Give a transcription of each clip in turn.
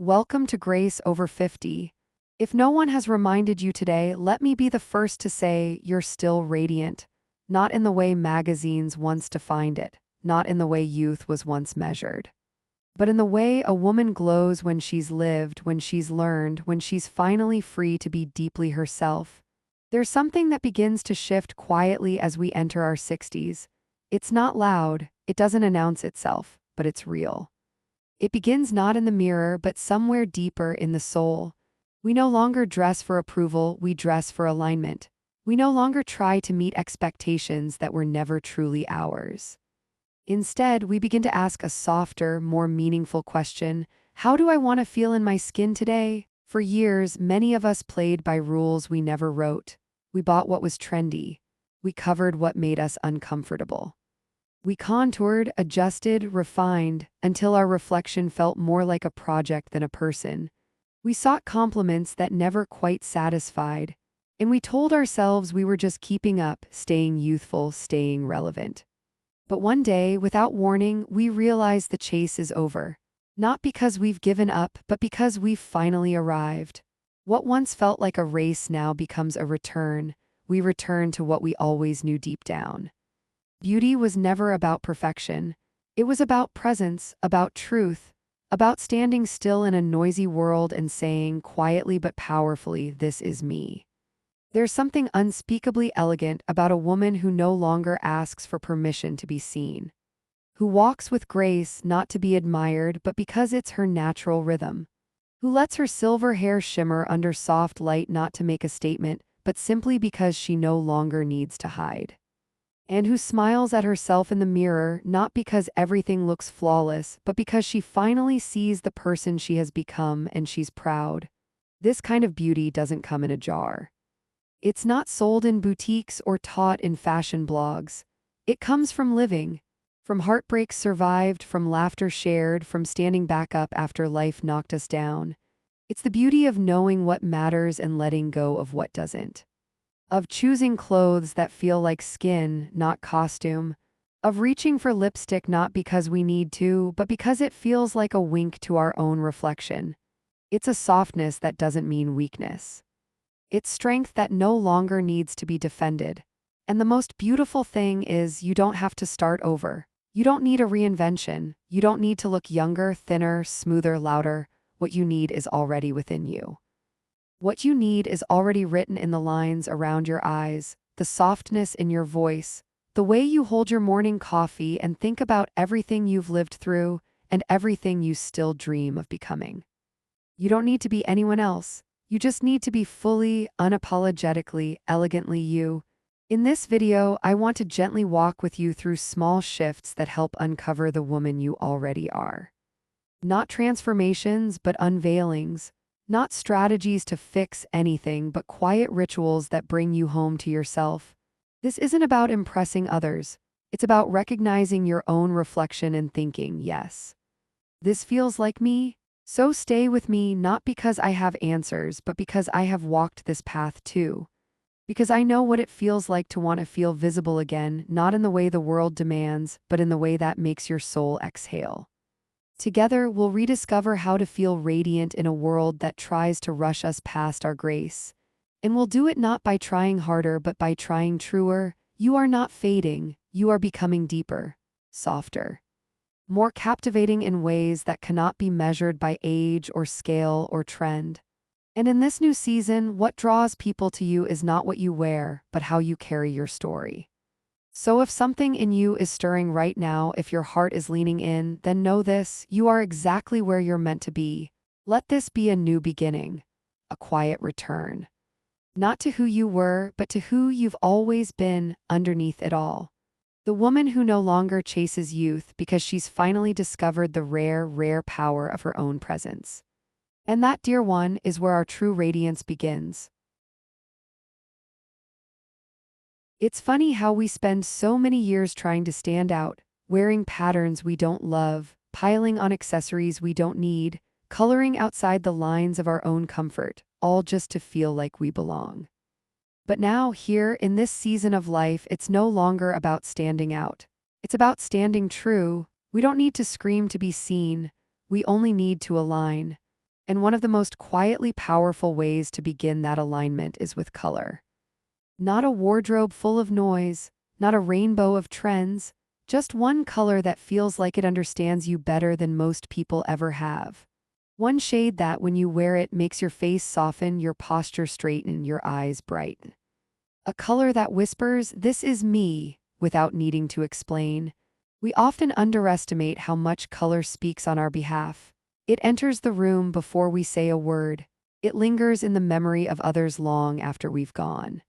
Welcome to Grace Over 50. If no one has reminded you today, let me be the first to say you're still radiant. Not in the way magazines once defined it, not in the way youth was once measured, but in the way a woman glows when she's lived, when she's learned, when she's finally free to be deeply herself. There's something that begins to shift quietly as we enter our 60s. It's not loud, it doesn't announce itself, but it's real. It begins not in the mirror, but somewhere deeper in the soul. We no longer dress for approval, we dress for alignment. We no longer try to meet expectations that were never truly ours. Instead, we begin to ask a softer, more meaningful question: how do I want to feel in my skin today? For years, many of us played by rules we never wrote. We bought what was trendy. We covered what made us uncomfortable. We contoured, adjusted, refined, until our reflection felt more like a project than a person. We sought compliments that never quite satisfied, and we told ourselves we were just keeping up, staying youthful, staying relevant. But one day, without warning, we realize the chase is over. Not because we've given up, but because we've finally arrived. What once felt like a race now becomes a return. We return to what we always knew deep down. Beauty was never about perfection. It was about presence, about truth, about standing still in a noisy world and saying, quietly but powerfully, "This is me." There's something unspeakably elegant about a woman who no longer asks for permission to be seen, who walks with grace not to be admired but because it's her natural rhythm, who lets her silver hair shimmer under soft light not to make a statement but simply because she no longer needs to hide, and who smiles at herself in the mirror not because everything looks flawless but because she finally sees the person she has become and she's proud. This kind of beauty doesn't come in a jar. It's not sold in boutiques or taught in fashion blogs. It comes from living, from heartbreaks survived, from laughter shared, from standing back up after life knocked us down. It's the beauty of knowing what matters and letting go of what doesn't. Of choosing clothes that feel like skin, not costume. Of reaching for lipstick not because we need to, but because it feels like a wink to our own reflection. It's a softness that doesn't mean weakness. It's strength that no longer needs to be defended. And the most beautiful thing is you don't have to start over. You don't need a reinvention. You don't need to look younger, thinner, smoother, louder. What you need is already within you. What you need is already written in the lines around your eyes, the softness in your voice, the way you hold your morning coffee and think about everything you've lived through and everything you still dream of becoming. You don't need to be anyone else. You just need to be fully, unapologetically, elegantly you. In this video, I want to gently walk with you through small shifts that help uncover the woman you already are. Not transformations, but unveilings. Not strategies to fix anything, but quiet rituals that bring you home to yourself. This isn't about impressing others. It's about recognizing your own reflection and thinking, yes, this feels like me. So stay with me, not because I have answers, but because I have walked this path too. Because I know what it feels like to want to feel visible again, not in the way the world demands, but in the way that makes your soul exhale. Together, we'll rediscover how to feel radiant in a world that tries to rush us past our grace. And we'll do it not by trying harder, but by trying truer. You are not fading, you are becoming deeper, softer, more captivating in ways that cannot be measured by age or scale or trend. And in this new season, what draws people to you is not what you wear, but how you carry your story. So if something in you is stirring right now, if your heart is leaning in, then know this: you are exactly where you're meant to be. Let this be a new beginning, a quiet return. Not to who you were, but to who you've always been underneath it all. The woman who no longer chases youth because she's finally discovered the rare, rare power of her own presence. And that, dear one, is where our true radiance begins. It's funny how we spend so many years trying to stand out, wearing patterns we don't love, piling on accessories we don't need, coloring outside the lines of our own comfort, all just to feel like we belong. But now, here, in this season of life, it's no longer about standing out. It's about standing true. We don't need to scream to be seen. We only need to align. And one of the most quietly powerful ways to begin that alignment is with color. Not a wardrobe full of noise, not a rainbow of trends, just one color that feels like it understands you better than most people ever have. One shade that, when you wear it, makes your face soften, your posture straighten, your eyes brighten. A color that whispers, "This is me," without needing to explain. We often underestimate how much color speaks on our behalf. It enters the room before we say a word. It lingers in the memory of others long after we've gone.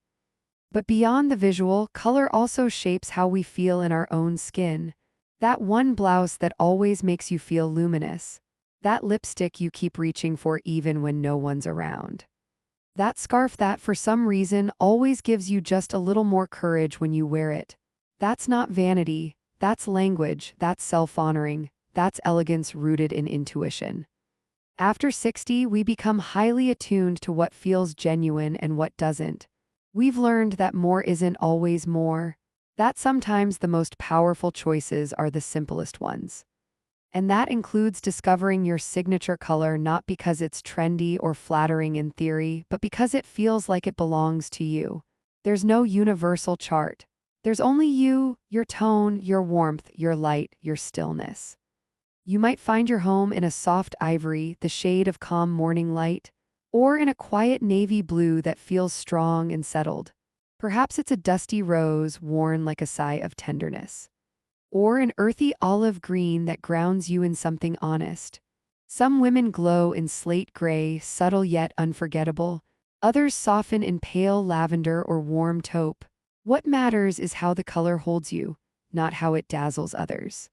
But beyond the visual, color also shapes how we feel in our own skin. That one blouse that always makes you feel luminous. That lipstick you keep reaching for even when no one's around. That scarf that, for some reason, always gives you just a little more courage when you wear it. That's not vanity, that's language, that's self-honoring, that's elegance rooted in intuition. After 60, we become highly attuned to what feels genuine and what doesn't. We've learned that more isn't always more, that sometimes the most powerful choices are the simplest ones. And that includes discovering your signature color not because it's trendy or flattering in theory, but because it feels like it belongs to you. There's no universal chart. There's only you, your tone, your warmth, your light, your stillness. You might find your home in a soft ivory, the shade of calm morning light, or in a quiet navy blue that feels strong and settled. Perhaps it's a dusty rose worn like a sigh of tenderness, or an earthy olive green that grounds you in something honest. Some women glow in slate gray, subtle yet unforgettable. Others soften in pale lavender or warm taupe. What matters is how the color holds you, not how it dazzles others.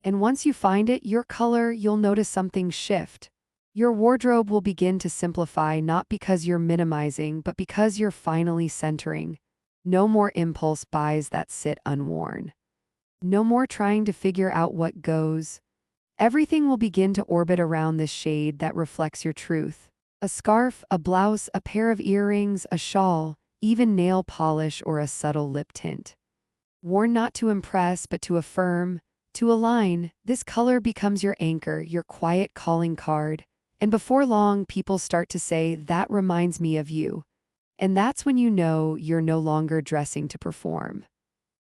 And once you find it, your color, you'll notice something shift. Your wardrobe will begin to simplify, not because you're minimizing, but because you're finally centering. No more impulse buys that sit unworn. No more trying to figure out what goes. Everything will begin to orbit around this shade that reflects your truth. A scarf, a blouse, a pair of earrings, a shawl, even nail polish or a subtle lip tint. Worn not to impress, but to affirm, to align, this color becomes your anchor, your quiet calling card. And before long, people start to say, "That reminds me of you." And that's when you know you're no longer dressing to perform.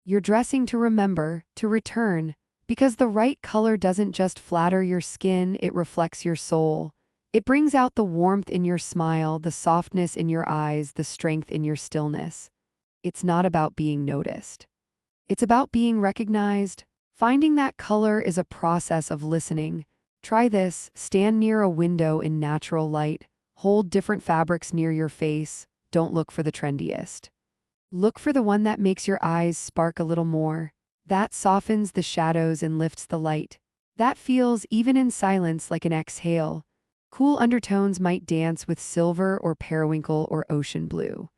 You're dressing to remember, to return, because the right color doesn't just flatter your skin, it reflects your soul. It brings out the warmth in your smile, the softness in your eyes, the strength in your stillness. It's not about being noticed. It's about being recognized. Finding that color is a process of listening. Try this: stand near a window in natural light, hold different fabrics near your face, don't look for the trendiest. Look for the one that makes your eyes spark a little more. That softens the shadows and lifts the light. That feels, even in silence, like an exhale. Cool undertones might dance with silver or periwinkle or ocean blue.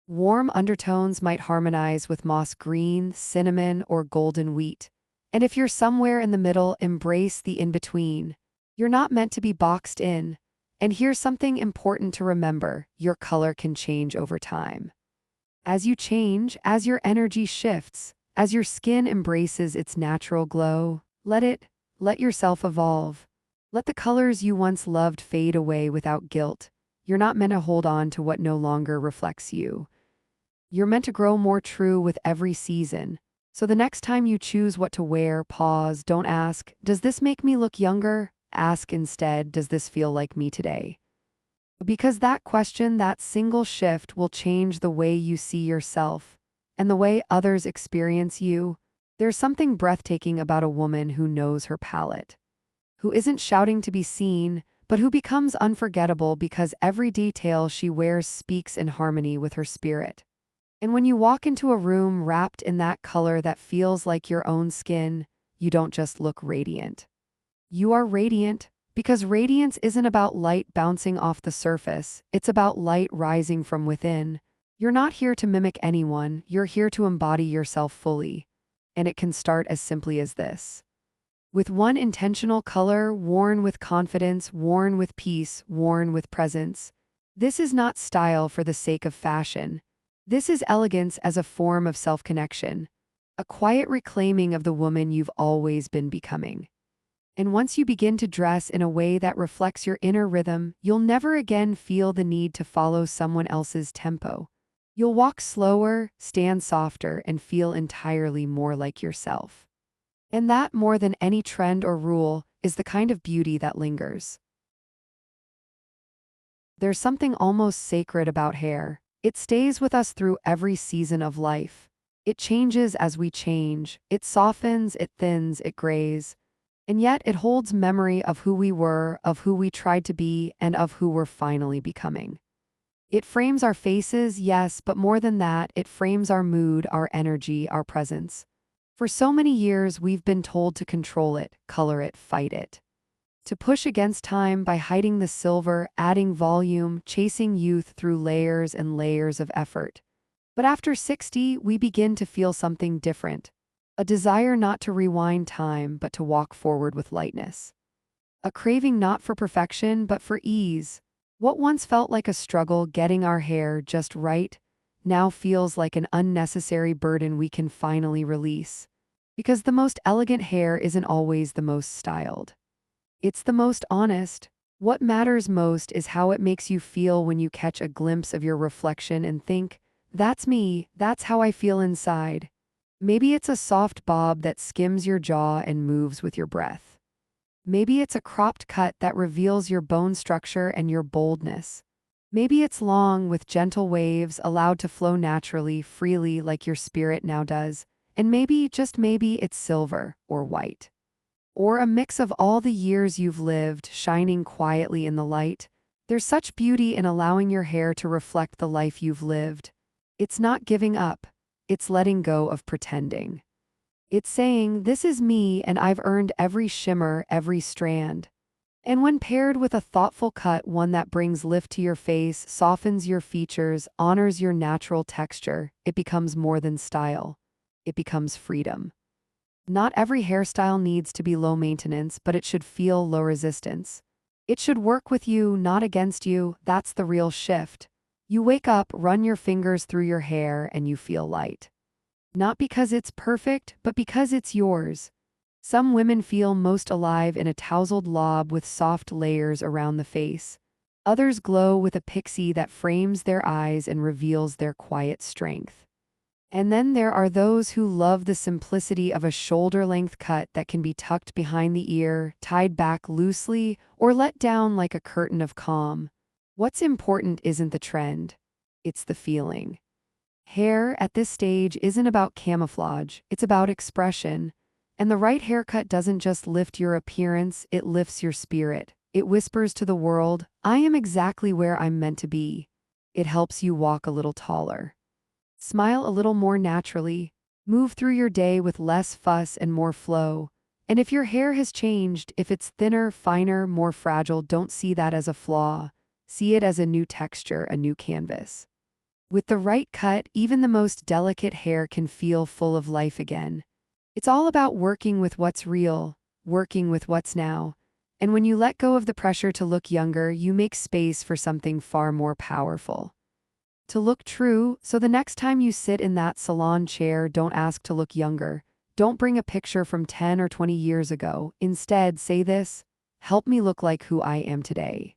Warm undertones might harmonize with moss green, cinnamon, or golden wheat. And if you're somewhere in the middle, embrace the in-between. You're not meant to be boxed in. And here's something important to remember: your color can change over time. As you change, as your energy shifts, as your skin embraces its natural glow, let yourself evolve. Let the colors you once loved fade away without guilt. You're not meant to hold on to what no longer reflects you. You're meant to grow more true with every season. So the next time you choose what to wear, pause. Don't ask, "Does this make me look younger?" Ask instead, "Does this feel like me today?" Because that question, that single shift, will change the way you see yourself and the way others experience you. There's something breathtaking about a woman who knows her palette, who isn't shouting to be seen, but who becomes unforgettable because every detail she wears speaks in harmony with her spirit. And when you walk into a room wrapped in that color that feels like your own skin, you don't just look radiant. You are radiant, because radiance isn't about light bouncing off the surface, it's about light rising from within. You're not here to mimic anyone, you're here to embody yourself fully. And it can start as simply as this: with one intentional color, worn with confidence, worn with peace, worn with presence. This is not style for the sake of fashion. This is elegance as a form of self-connection, a quiet reclaiming of the woman you've always been becoming. And once you begin to dress in a way that reflects your inner rhythm, you'll never again feel the need to follow someone else's tempo. You'll walk slower, stand softer, and feel entirely more like yourself. And that, more than any trend or rule, is the kind of beauty that lingers. There's something almost sacred about hair. It stays with us through every season of life. It changes as we change. It softens, it thins, it grays. And yet it holds memory of who we were, of who we tried to be, and of who we're finally becoming. It frames our faces, yes, but more than that, it frames our mood, our energy, our presence. For so many years, we've been told to control it, color it, fight it. To push against time by hiding the silver, adding volume, chasing youth through layers and layers of effort. But after 60, we begin to feel something different. A desire not to rewind time, but to walk forward with lightness. A craving not for perfection, but for ease. What once felt like a struggle getting our hair just right, now feels like an unnecessary burden we can finally release. Because the most elegant hair isn't always the most styled. It's the most honest. What matters most is how it makes you feel when you catch a glimpse of your reflection and think, that's me, that's how I feel inside. Maybe it's a soft bob that skims your jaw and moves with your breath. Maybe it's a cropped cut that reveals your bone structure and your boldness. Maybe it's long with gentle waves allowed to flow naturally, freely like your spirit now does. And maybe, just maybe, it's silver or white. Or a mix of all the years you've lived, shining quietly in the light. There's such beauty in allowing your hair to reflect the life you've lived. It's not giving up. It's letting go of pretending. It's saying, this is me and I've earned every shimmer, every strand. And when paired with a thoughtful cut, one that brings lift to your face, softens your features, honors your natural texture, it becomes more than style. It becomes freedom. Not every hairstyle needs to be low maintenance, but it should feel low resistance. It should work with you, not against you. That's the real shift. You wake up, run your fingers through your hair, and you feel light. Not because it's perfect, but because it's yours. Some women feel most alive in a tousled lob with soft layers around the face. Others glow with a pixie that frames their eyes and reveals their quiet strength. And then there are those who love the simplicity of a shoulder-length cut that can be tucked behind the ear, tied back loosely, or let down like a curtain of calm. What's important isn't the trend. It's the feeling. Hair at this stage isn't about camouflage, it's about expression. And the right haircut doesn't just lift your appearance, it lifts your spirit. It whispers to the world, I am exactly where I'm meant to be. It helps you walk a little taller. Smile a little more naturally. Move through your day with less fuss and more flow. And if your hair has changed, if it's thinner, finer, more fragile, don't see that as a flaw. See it as a new texture, a new canvas. With the right cut, even the most delicate hair can feel full of life again. It's all about working with what's real, working with what's now. And when you let go of the pressure to look younger, you make space for something far more powerful. To look true, so the next time you sit in that salon chair, don't ask to look younger. Don't bring a picture from 10 or 20 years ago. Instead, say this, help me look like who I am today.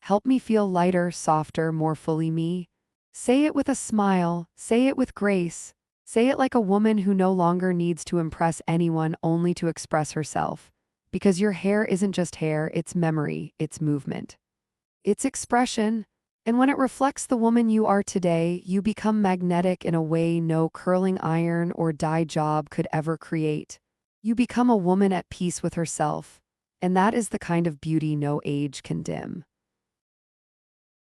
Help me feel lighter, softer, more fully me. Say it with a smile, say it with grace. Say it like a woman who no longer needs to impress anyone, only to express herself. Because your hair isn't just hair, it's memory, it's movement. It's expression. And when it reflects the woman you are today, you become magnetic in a way no curling iron or dye job could ever create. You become a woman at peace with herself. And that is the kind of beauty no age can dim.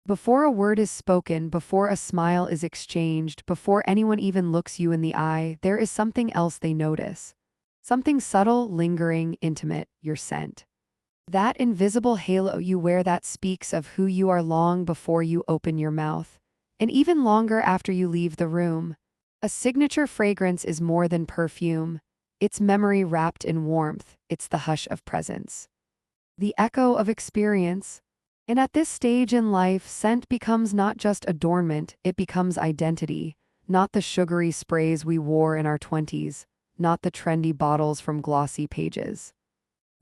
Before a word is spoken, before a smile is exchanged, before anyone even looks you in the eye, there is something else they notice. Something subtle, lingering, intimate, your scent. That invisible halo you wear that speaks of who you are long before you open your mouth, and even longer after you leave the room. A signature fragrance is more than perfume. It's memory wrapped in warmth, it's the hush of presence. The echo of experience. And at this stage in life, scent becomes not just adornment, it becomes identity. Not the sugary sprays we wore in our 20s, not the trendy bottles from glossy pages.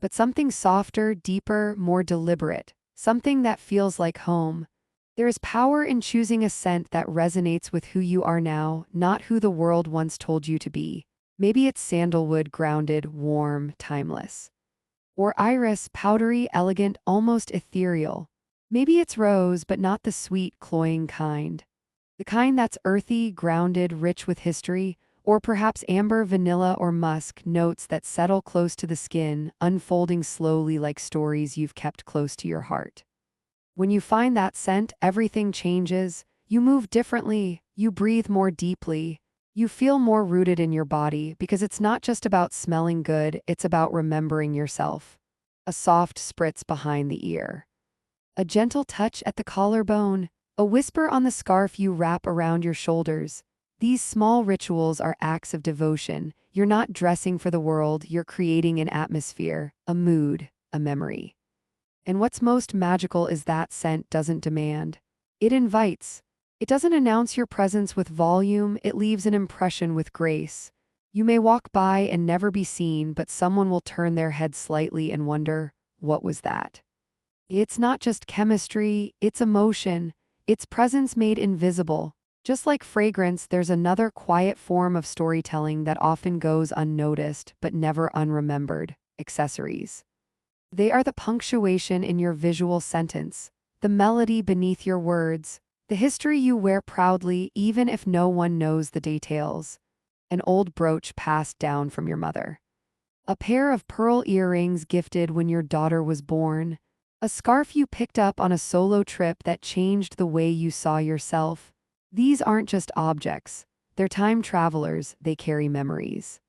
but something softer, deeper, more deliberate, something that feels like home. There is power in choosing a scent that resonates with who you are now, not who the world once told you to be. Maybe it's sandalwood, grounded, warm, timeless. Or iris, powdery, elegant, almost ethereal. Maybe it's rose, but not the sweet, cloying kind. The kind that's earthy, grounded, rich with history, or perhaps amber, vanilla, or musk, notes that settle close to the skin, unfolding slowly like stories you've kept close to your heart. When you find that scent, everything changes. You move differently, you breathe more deeply, you feel more rooted in your body because it's not just about smelling good, it's about remembering yourself. A soft spritz behind the ear, a gentle touch at the collarbone, a whisper on the scarf you wrap around your shoulders. These small rituals are acts of devotion. You're not dressing for the world, you're creating an atmosphere, a mood, a memory. And what's most magical is that scent doesn't demand. It invites. It doesn't announce your presence with volume, it leaves an impression with grace. You may walk by and never be seen, but someone will turn their head slightly and wonder, what was that? It's not just chemistry, it's emotion. It's presence made invisible. Just like fragrance, there's another quiet form of storytelling that often goes unnoticed but never unremembered: accessories. They are the punctuation in your visual sentence, the melody beneath your words, the history you wear proudly even if no one knows the details. An old brooch passed down from your mother. A pair of pearl earrings gifted when your daughter was born. A scarf you picked up on a solo trip that changed the way you saw yourself. These aren't just objects. They're time travelers, they carry memories.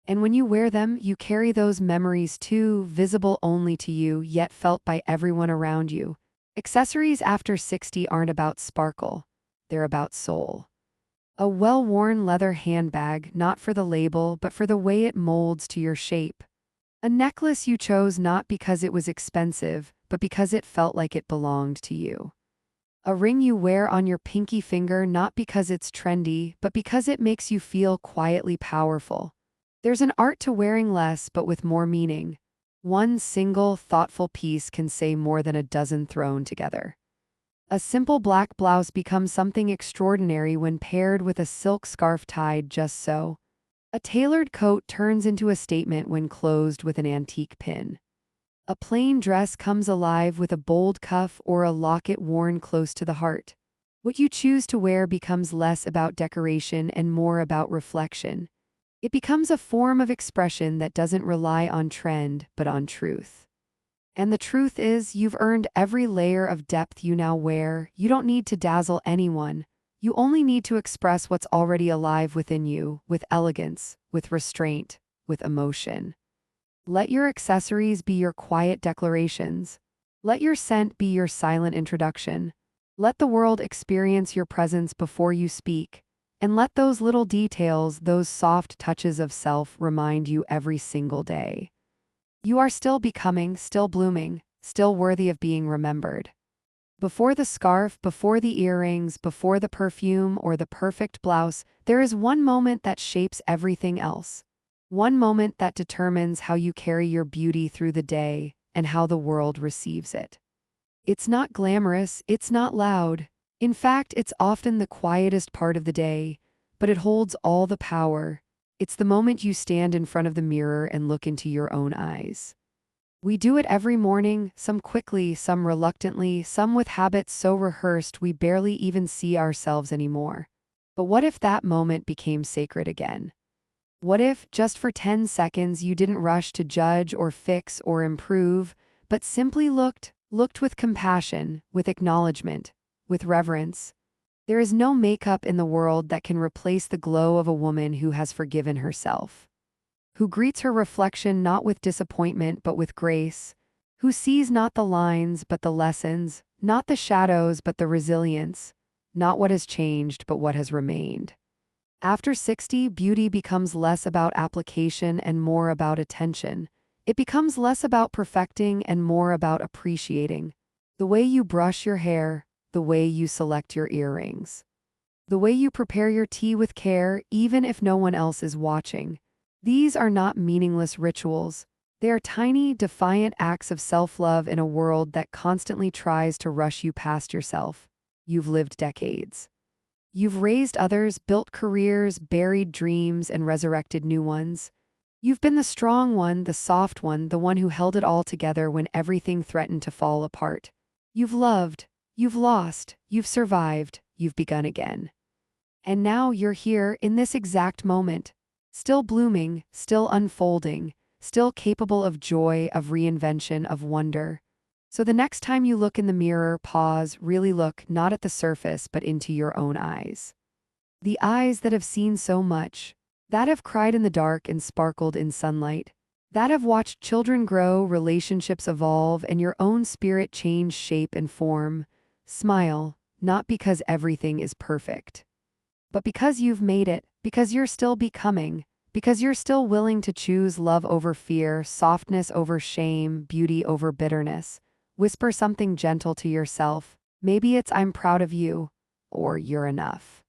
And when you wear them, you carry those memories too, visible only to you, yet felt by everyone around you. Accessories after 60 aren't about sparkle. They're about soul. A well-worn leather handbag, not for the label, but for the way it molds to your shape. A necklace you chose not because it was expensive, but because it felt like it belonged to you. A ring you wear on your pinky finger not because it's trendy, but because it makes you feel quietly powerful. There's an art to wearing less but with more meaning. One single, thoughtful piece can say more than a dozen thrown together. A simple black blouse becomes something extraordinary when paired with a silk scarf tied just so. A tailored coat turns into a statement when closed with an antique pin. A plain dress comes alive with a bold cuff or a locket worn close to the heart. What you choose to wear becomes less about decoration and more about reflection. It becomes a form of expression that doesn't rely on trend, but on truth. And the truth is, you've earned every layer of depth you now wear. You don't need to dazzle anyone. You only need to express what's already alive within you, with elegance, with restraint, with emotion. Let your accessories be your quiet declarations. Let your scent be your silent introduction. Let the world experience your presence before you speak. And let those little details, those soft touches of self, remind you every single day. You are still becoming, still blooming, still worthy of being remembered. Before the scarf, before the earrings, before the perfume or the perfect blouse, there is one moment that shapes everything else. One moment that determines how you carry your beauty through the day and how the world receives it. It's not glamorous, it's not loud. In fact, it's often the quietest part of the day, but it holds all the power. It's the moment you stand in front of the mirror and look into your own eyes. We do it every morning, some quickly, some reluctantly, some with habits so rehearsed we barely even see ourselves anymore. But what if that moment became sacred again? What if, just for 10 seconds, you didn't rush to judge or fix or improve, but simply looked with compassion, with acknowledgement, with reverence? There is no makeup in the world that can replace the glow of a woman who has forgiven herself, who greets her reflection not with disappointment but with grace, who sees not the lines but the lessons, not the shadows but the resilience, not what has changed but what has remained. After 60, beauty becomes less about application and more about attention. It becomes less about perfecting and more about appreciating. The way you brush your hair, the way you select your earrings, the way you prepare your tea with care even if no one else is watching. These are not meaningless rituals. They are tiny, defiant acts of self-love in a world that constantly tries to rush you past yourself. You've lived decades. You've raised others, built careers, buried dreams, and resurrected new ones. You've been the strong one, the soft one, the one who held it all together when everything threatened to fall apart. You've loved, you've lost, you've survived, you've begun again. And now you're here in this exact moment, still blooming, still unfolding, still capable of joy, of reinvention, of wonder. So the next time you look in the mirror, pause, really look not at the surface, but into your own eyes. The eyes that have seen so much, that have cried in the dark and sparkled in sunlight, that have watched children grow, relationships evolve, and your own spirit change shape and form. Smile, not because everything is perfect, but because you've made it, because you're still becoming, because you're still willing to choose love over fear, softness over shame, beauty over bitterness. Whisper something gentle to yourself. Maybe it's "I'm proud of you," or "You're enough,"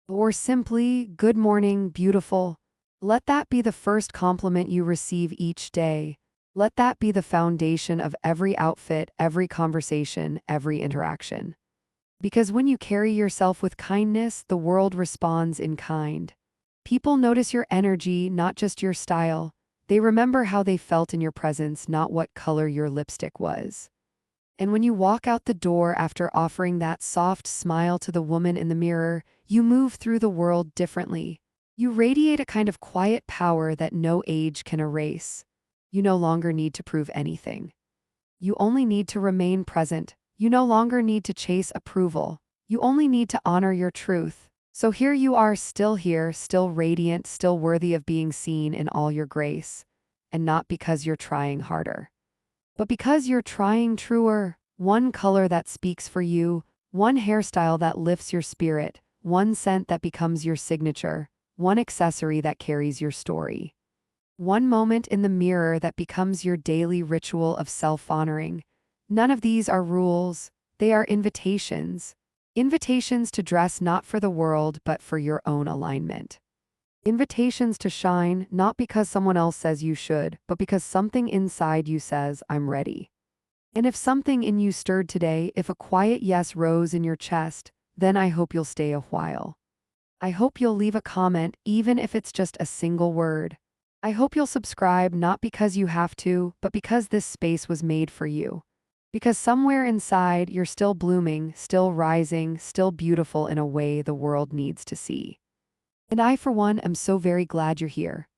or simply "Good morning, beautiful." Let that be the first compliment you receive each day. Let that be the foundation of every outfit, every conversation, every interaction. Because when you carry yourself with kindness, the world responds in kind. People notice your energy, not just your style. They remember how they felt in your presence, not what color your lipstick was. And when you walk out the door after offering that soft smile to the woman in the mirror, you move through the world differently. You radiate a kind of quiet power that no age can erase. You no longer need to prove anything. You only need to remain present. You no longer need to chase approval. You only need to honor your truth. So here you are, still here, still radiant, still worthy of being seen in all your grace. And not because you're trying harder, but because you're trying truer. One color that speaks for you, one hairstyle that lifts your spirit, one scent that becomes your signature, one accessory that carries your story. One moment in the mirror that becomes your daily ritual of self-honoring. None of these are rules, they are invitations. Invitations to dress not for the world, but for your own alignment. Invitations to shine, not because someone else says you should, but because something inside you says, "I'm ready." And if something in you stirred today, if a quiet yes rose in your chest, then I hope you'll stay a while. I hope you'll leave a comment, even if it's just a single word. I hope you'll subscribe, not because you have to, but because this space was made for you. Because somewhere inside, you're still blooming, still rising, still beautiful in a way the world needs to see. And I, for one, am so very glad you're here.